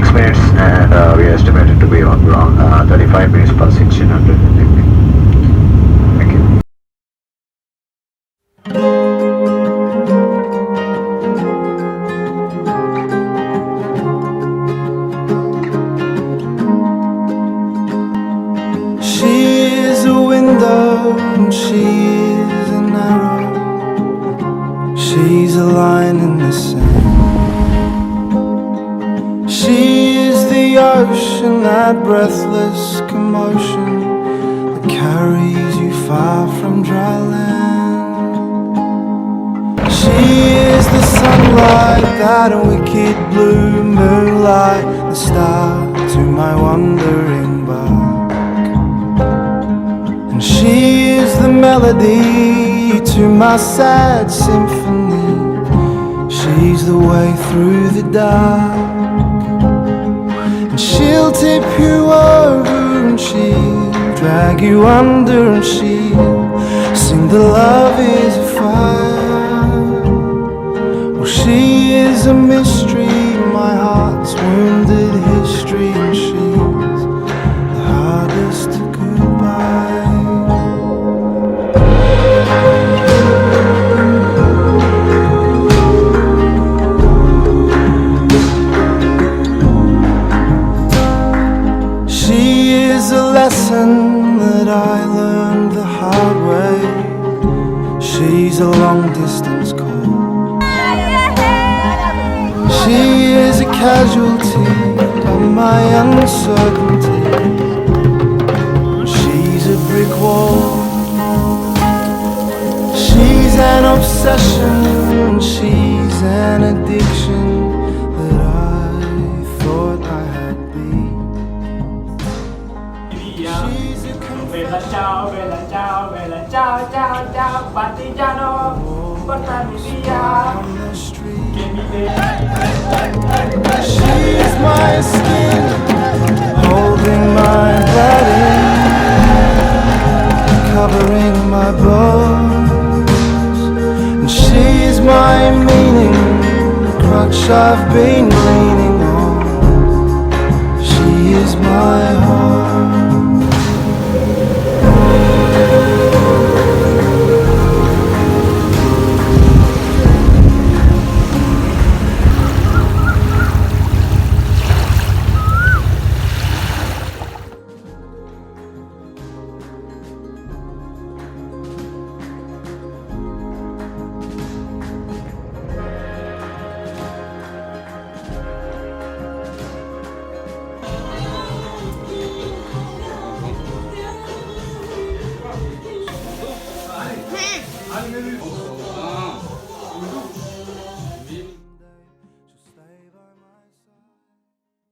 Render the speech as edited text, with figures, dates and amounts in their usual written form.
6 minutes, and we are estimated to be on ground 35 minutes past 1600 in the evening. Thank you. She is a window and she is an arrow. She's a line in the sand. She is the ocean, that breathless commotion that carries you far from dry land. She is the sunlight, that wicked blue moonlight, the star to my wandering bark. And she is the melody to my sad symphony. She's the way through the dark. And she'll tip you over and she'll drag you under and she'll sing the love is a fire. Well, she is a mystery, my heart's wounded history, and she's the hardest goodbye. Lesson that I learned the hard way. She's a long distance call. She is a casualty of my uncertainty. She's a brick wall. She's an obsession. She's an addiction that I thought I had beat. Bella ciao, ciao, ciao, partigiano, portami via. She's my skin, holding my body, covering my bones. And she's my meaning, the crutch I've been leaning on. She is my home.